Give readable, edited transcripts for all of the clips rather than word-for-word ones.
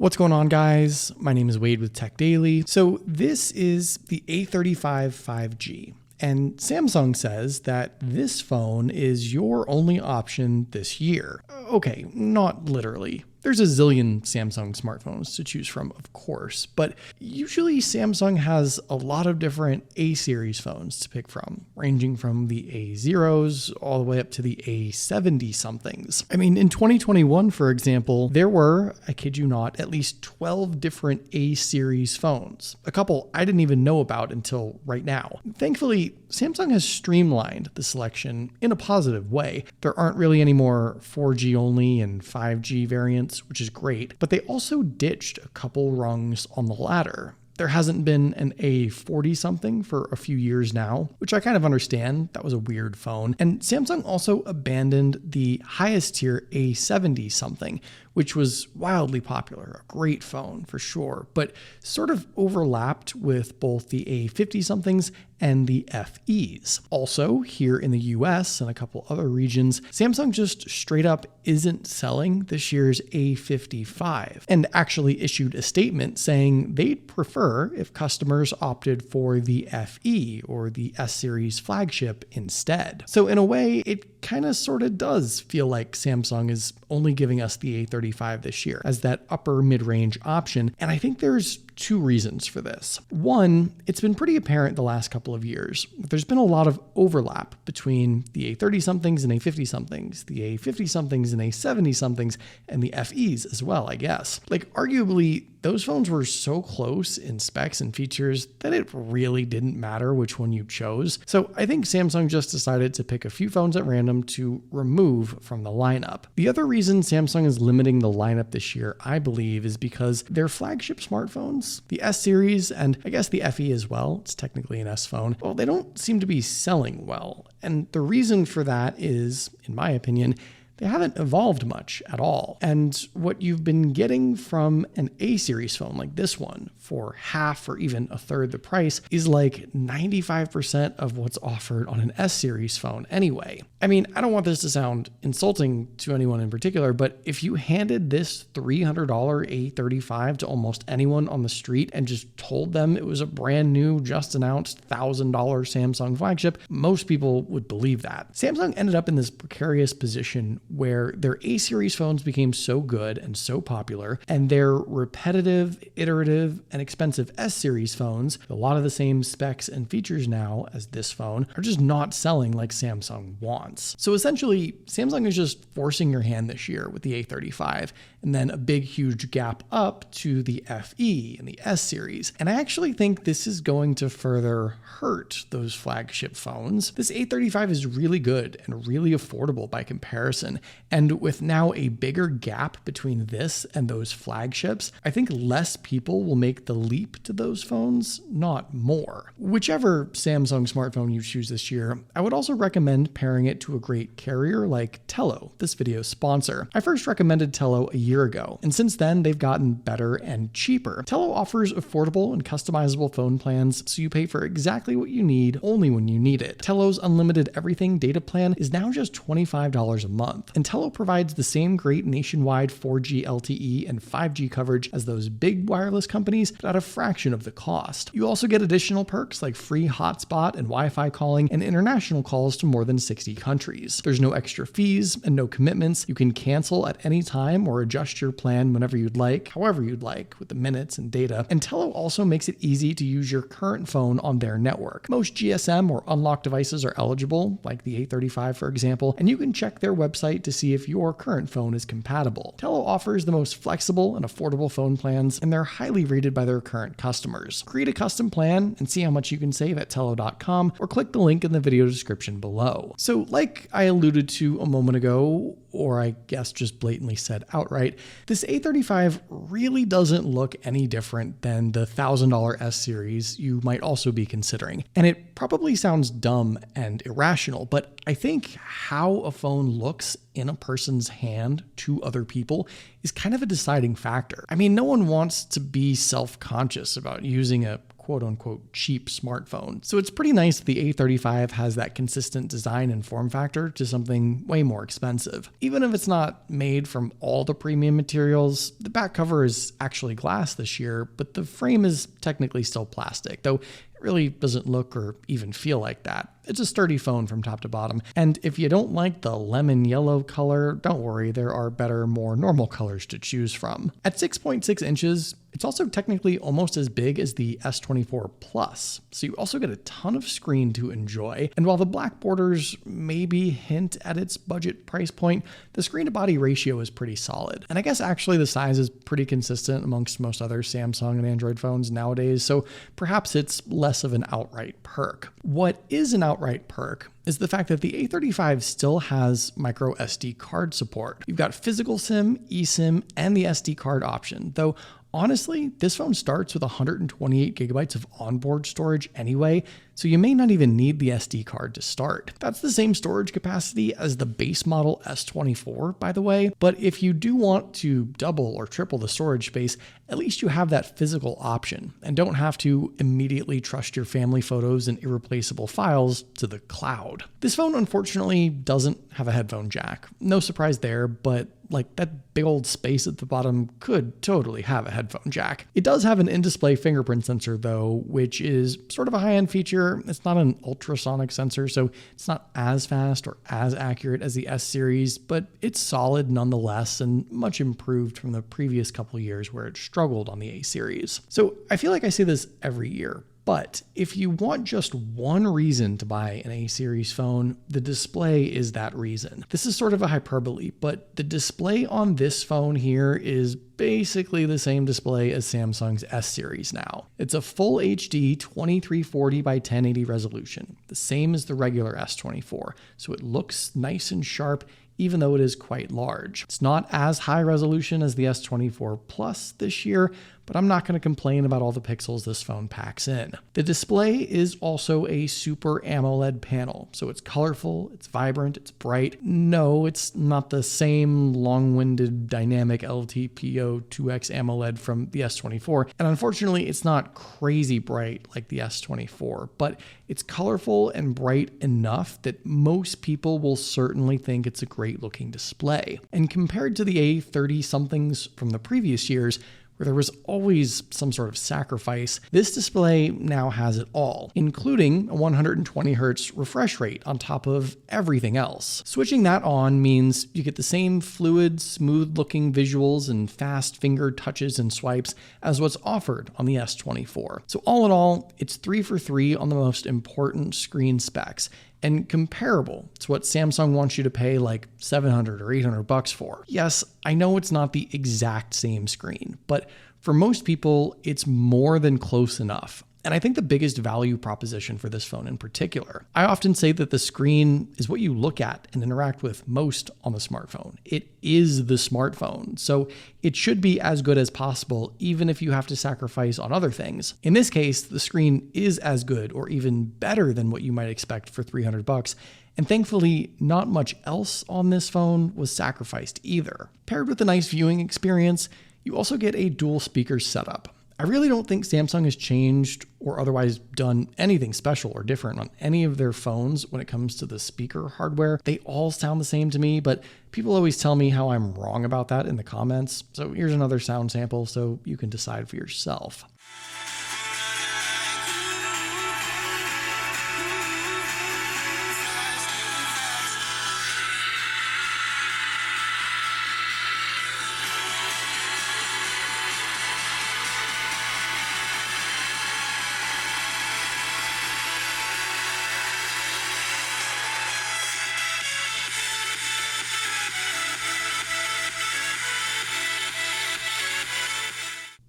What's going on, guys? My name is Wade with TechDaily. So this is the A35 5G. And Samsung says that this phone is your only option this year. Okay, not literally. There's a zillion Samsung smartphones to choose from, of course, but usually Samsung has a lot of different A-series phones to pick from, ranging from the A0s all the way up to the A70 somethings. I mean, in 2021, for example, there were, I kid you not, at least 12 different A-series phones, a couple I didn't even know about until right now. Thankfully, Samsung has streamlined the selection in a positive way. There aren't really any more 4G only and 5G variants, which is great, but they also ditched a couple rungs on the ladder. There hasn't been an A40 something for a few years now, which I kind of understand. That was a weird phone. And Samsung also abandoned the highest tier A70 something, which was wildly popular, a great phone for sure, but sort of overlapped with both the A50 somethings and the FEs. Also, here in the US and a couple other regions, Samsung just straight up isn't selling this year's A55 and actually issued a statement saying they'd prefer if customers opted for the FE or the S-series flagship instead. So in a way, it kind of sort of does feel like Samsung is only giving us the A35 this year as that upper mid-range option, and I think there's two reasons for this. One, it's been pretty apparent the last couple of years. There's been a lot of overlap between the A30 somethings and A50 somethings, the A50 somethings and A70 somethings, and the FEs as well, I guess. Like, arguably, those phones were so close in specs and features that it really didn't matter which one you chose. So I think Samsung just decided to pick a few phones at random to remove from the lineup. The other reason Samsung is limiting the lineup this year, I believe, is because their flagship smartphones, the S series and I guess the FE as well, it's technically an S phone, well, they don't seem to be selling well. And the reason for that is, in my opinion, they haven't evolved much at all. And what you've been getting from an A-series phone like this one for half or even a third the price is like 95% of what's offered on an S-series phone anyway. I mean, I don't want this to sound insulting to anyone in particular, but if you handed this $300 A35 to almost anyone on the street and just told them it was a brand new, just announced $1,000 Samsung flagship, most people would believe that. Samsung ended up in this precarious position where their A-series phones became so good and so popular, and their repetitive, iterative, and expensive S-series phones, with a lot of the same specs and features now as this phone, are just not selling like Samsung wants. So essentially, Samsung is just forcing your hand this year with the A35, and then a big, huge gap up to the FE and the S-series. And I actually think this is going to further hurt those flagship phones. This A35 is really good and really affordable by comparison. And with now a bigger gap between this and those flagships, I think less people will make the leap to those phones, not more. Whichever Samsung smartphone you choose this year, I would also recommend pairing it to a great carrier like Tello, this video's sponsor. I first recommended Tello a year ago, and since then they've gotten better and cheaper. Tello offers affordable and customizable phone plans, so you pay for exactly what you need only when you need it. Tello's unlimited everything data plan is now just $25 a month, and Tello provides the same great nationwide 4G LTE and 5G coverage as those big wireless companies, but at a fraction of the cost. You also get additional perks like free hotspot and Wi-Fi calling and international calls to more than 60 countries. There's no extra fees and no commitments. You can cancel at any time or adjust your plan whenever you'd like, however you'd like, with the minutes and data. And Tello also makes it easy to use your current phone on their network. Most GSM or unlocked devices are eligible, like the A35 for example, and you can check their website to see if your current phone is compatible. Tello offers the most flexible and affordable phone plans, and they're highly rated by their current customers. Create a custom plan and see how much you can save at Tello.com, or click the link in the video description below. So like I alluded to a moment ago, or I guess just blatantly said outright, this A35 really doesn't look any different than the $1,000 S series you might also be considering. And it probably sounds dumb and irrational, but I think how a phone looks in a person's hand to other people is kind of a deciding factor. I mean, no one wants to be self-conscious about using a quote unquote cheap smartphone. So it's pretty nice that the A35 has that consistent design and form factor to something way more expensive. Even if it's not made from all the premium materials, the back cover is actually glass this year, but the frame is technically still plastic, though it really doesn't look or even feel like that. It's a sturdy phone from top to bottom. And if you don't like the lemon yellow color, don't worry, there are better, more normal colors to choose from. At 6.6 inches, it's also technically almost as big as the S24 Plus, so you also get a ton of screen to enjoy. And while the black borders maybe hint at its budget price point, the screen to body ratio is pretty solid. And I guess actually the size is pretty consistent amongst most other Samsung and Android phones nowadays, so perhaps it's less of an outright perk. What is an outright perk is the fact that the A35 still has micro SD card support. You've got physical SIM, eSIM, and the SD card option, though honestly, this phone starts with 128 gigabytes of onboard storage anyway, so you may not even need the SD card to start. That's the same storage capacity as the base model S24, by the way, but if you do want to double or triple the storage space, at least you have that physical option and don't have to immediately trust your family photos and irreplaceable files to the cloud. This phone unfortunately doesn't have a headphone jack. No surprise there, but like that big old space at the bottom could totally have a headphone jack. It does have an in-display fingerprint sensor though, which is sort of a high-end feature. It's not an ultrasonic sensor, so it's not as fast or as accurate as the S series, but it's solid nonetheless and much improved from the previous couple years where it struggled on the A series. So I feel like I say this every year, but if you want just one reason to buy an A series phone, the display is that reason. This is sort of a hyperbole, but the display on this phone here is basically the same display as Samsung's S series now. It's a full HD 2340 by 1080 resolution, the same as the regular S24, so it looks nice and sharp even though it is quite large. It's not as high resolution as the S24 Plus this year, but I'm not going to complain about all the pixels this phone packs in. The display is also a Super AMOLED panel, so it's colorful, it's vibrant, it's bright. No, it's not the same long-winded dynamic LTPO 2X AMOLED from the S24, and unfortunately it's not crazy bright like the S24, but it's colorful and bright enough that most people will certainly think it's a great looking display. And compared to the A30 somethings from the previous years, where there was always some sort of sacrifice, this display now has it all, including a 120 Hz refresh rate on top of everything else. Switching that on means you get the same fluid, smooth-looking visuals and fast finger touches and swipes as what's offered on the S24. So all in all, it's 3 for 3 on the most important screen specs, and comparable to what Samsung wants you to pay like $700 or $800 for. Yes, I know it's not the exact same screen, but for most people, it's more than close enough. And I think the biggest value proposition for this phone in particular, I often say that the screen is what you look at and interact with most on the smartphone. It is the smartphone, so it should be as good as possible, even if you have to sacrifice on other things. In this case, the screen is as good or even better than what you might expect for $300. And thankfully, not much else on this phone was sacrificed either. Paired with a nice viewing experience, you also get a dual speaker setup. I really don't think Samsung has changed or otherwise done anything special or different on any of their phones when it comes to the speaker hardware. They all sound the same to me, but people always tell me how I'm wrong about that in the comments. So here's another sound sample so you can decide for yourself.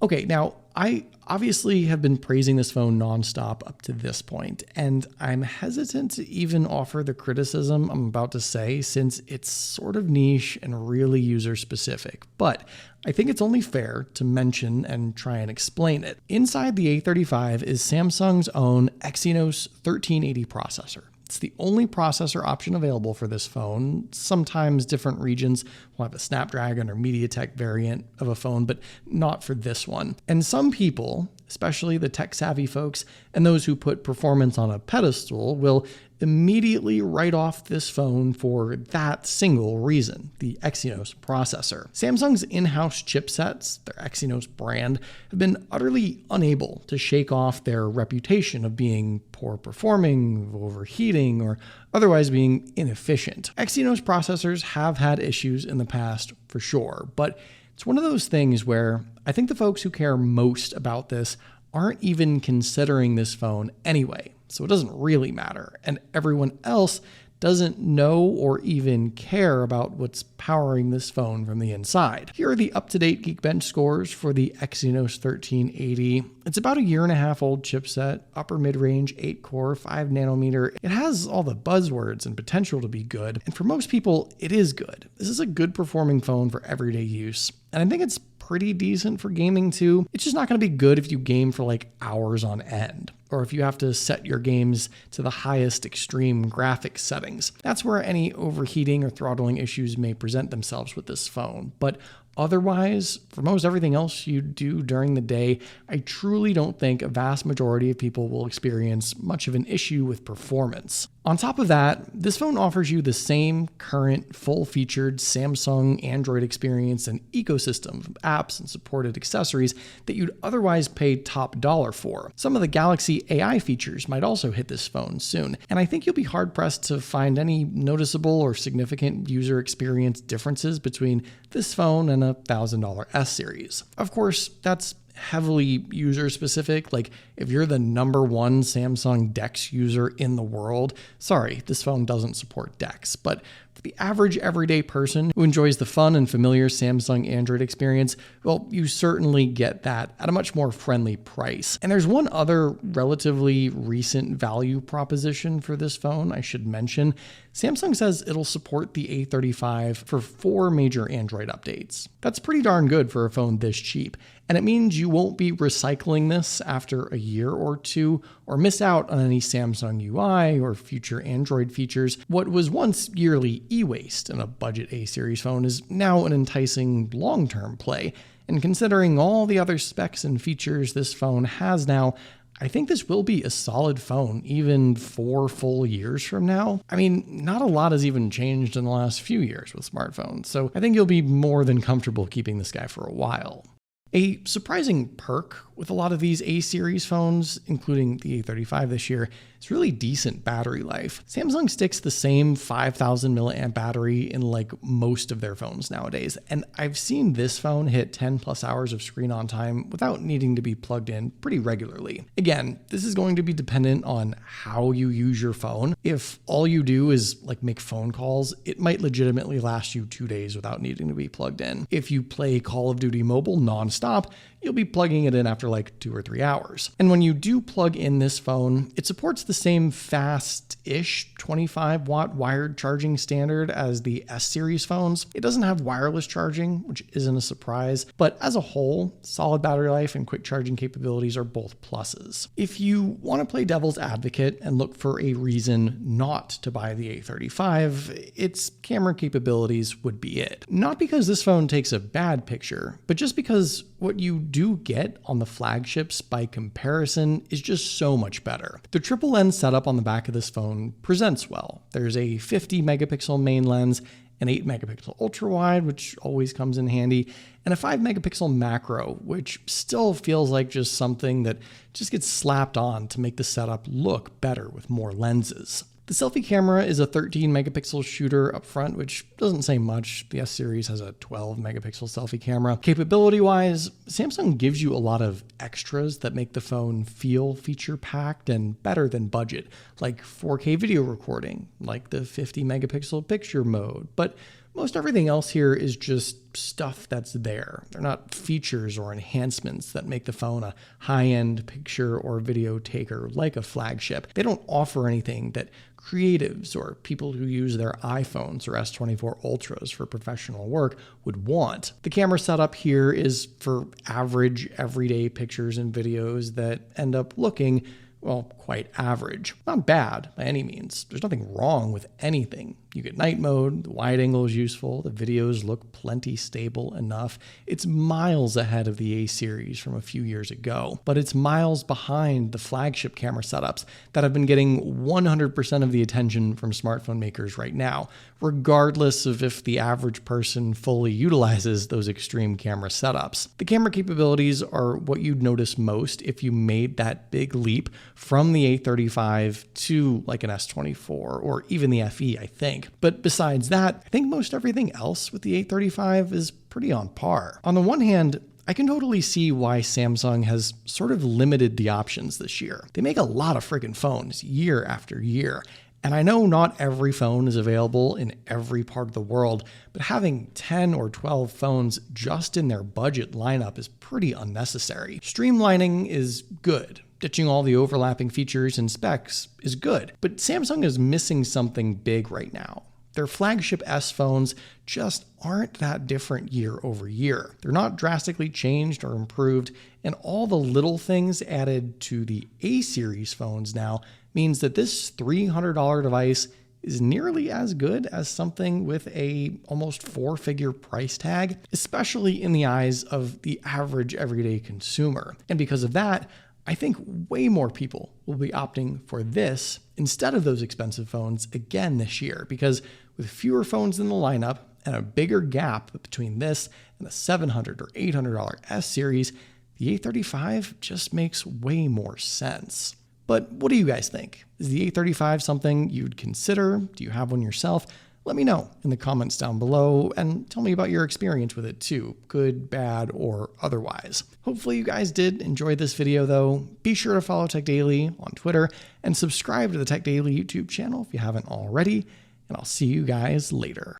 Okay, now I obviously have been praising this phone nonstop up to this point, and I'm hesitant to even offer the criticism I'm about to say since it's sort of niche and really user specific, but I think it's only fair to mention and try and explain it. Inside the A35 is Samsung's own Exynos 1380 processor. It's the only processor option available for this phone. Sometimes different regions will have a Snapdragon or MediaTek variant of a phone, but not for this one. And some people, especially the tech-savvy folks and those who put performance on a pedestal, will immediately write off this phone for that single reason, the Exynos processor. Samsung's in-house chipsets, their Exynos brand, have been utterly unable to shake off their reputation of being poor performing, overheating, or otherwise being inefficient. Exynos processors have had issues in the past for sure, but it's one of those things where I think the folks who care most about this aren't even considering this phone anyway. So it doesn't really matter, and everyone else doesn't know or even care about what's powering this phone from the inside. Here are the up-to-date Geekbench scores for the Exynos 1380. It's about a 1.5-year-old chipset, upper mid-range, 8-core, 5nm. It has all the buzzwords and potential to be good, and for most people, it is good. This is a good performing phone for everyday use, and I think it's pretty decent for gaming too. It's just not going to be good if you game for like hours on end, or if you have to set your games to the highest extreme graphics settings. That's where any overheating or throttling issues may present themselves with this phone. But otherwise, for most everything else you do during the day, I truly don't think a vast majority of people will experience much of an issue with performance. On top of that, this phone offers you the same current full-featured Samsung Android experience and ecosystem of apps and supported accessories that you'd otherwise pay top dollar for. Some of the Galaxy AI features might also hit this phone soon, and I think you'll be hard-pressed to find any noticeable or significant user experience differences between this phone and a $1,000 S series. Of course, that's heavily user specific. Like if you're the #1 Samsung DeX user in the world, sorry, this phone doesn't support DeX. But for the average everyday person who enjoys the fun and familiar Samsung Android experience, well, you certainly get that at a much more friendly price. And there's one other relatively recent value proposition for this phone I should mention. Samsung says it'll support the A35 for 4 major Android updates. That's pretty darn good for a phone this cheap, and it means you won't be recycling this after a year or two or miss out on any Samsung UI or future Android features. What was once yearly e-waste in a budget A-series phone is now an enticing long-term play, and considering all the other specs and features this phone has now, I think this will be a solid phone even 4 full years from now. I mean, not a lot has even changed in the last few years with smartphones, so I think you'll be more than comfortable keeping this guy for a while. A surprising perk with a lot of these A-series phones, including the A35 this year, is really decent battery life. Samsung sticks the same 5,000 milliamp battery in like most of their phones nowadays, and I've seen this phone hit 10 plus hours of screen on time without needing to be plugged in pretty regularly. Again, this is going to be dependent on how you use your phone. If all you do is like make phone calls, it might legitimately last you 2 days without needing to be plugged in. If you play Call of Duty Mobile nonstop, you'll be plugging it in after like 2 or 3 hours. And when you do plug in this phone, it supports the same fast-ish 25 watt wired charging standard as the S series phones. It doesn't have wireless charging, which isn't a surprise, but as a whole, solid battery life and quick charging capabilities are both pluses. If you want to play devil's advocate and look for a reason not to buy the A35, its camera capabilities would be it. Not because this phone takes a bad picture, but just because what you do get on the flagships by comparison is just so much better. The triple lens setup on the back of this phone presents well. There's a 50 megapixel main lens, an 8 megapixel ultra wide, which always comes in handy, and a 5 megapixel macro, which still feels like just something that just gets slapped on to make the setup look better with more lenses. The selfie camera is a 13 megapixel shooter up front, which doesn't say much. The S series has a 12 megapixel selfie camera. Capability-wise, Samsung gives you a lot of extras that make the phone feel feature-packed and better than budget, like 4K video recording, like the 50 megapixel picture mode, but most everything else here is just stuff that's there. They're not features or enhancements that make the phone a high-end picture or video taker like a flagship. They don't offer anything that creatives or people who use their iPhones or S24 Ultras for professional work would want. The camera setup here is for average, everyday pictures and videos that end up looking, well, quite average. Not bad by any means. There's nothing wrong with anything You get night mode, the wide angle is useful, the videos look plenty stable enough. It's miles ahead of the A series from a few years ago, but it's miles behind the flagship camera setups that have been getting 100% of the attention from smartphone makers right now, regardless of if the average person fully utilizes those extreme camera setups. The camera capabilities are what you'd notice most if you made that big leap from the A35 to like an S24 or even the FE, I think. But besides that, I think most everything else with the A35 is pretty on par. On the one hand, I can totally see why Samsung has sort of limited the options this year. They make a lot of freaking phones year after year. And I know not every phone is available in every part of the world, but having 10 or 12 phones just in their budget lineup is pretty unnecessary. Streamlining is good. Ditching all the overlapping features and specs is good, but Samsung is missing something big right now. Their flagship S phones just aren't that different year over year. They're not drastically changed or improved, and all the little things added to the A series phones now means that this $300 device is nearly as good as something with a almost 4-figure price tag, especially in the eyes of the average everyday consumer. And because of that, I think way more people will be opting for this instead of those expensive phones again this year, because with fewer phones in the lineup and a bigger gap between this and the $700 or $800 S series, the A35 just makes way more sense. But what do you guys think? Is the A35 something you'd consider? Do you have one yourself? Let me know in the comments down below and tell me about your experience with it too, good, bad, or otherwise. Hopefully you guys did enjoy this video though. Be sure to follow TechDaily on Twitter and subscribe to the TechDaily YouTube channel if you haven't already, and I'll see you guys later.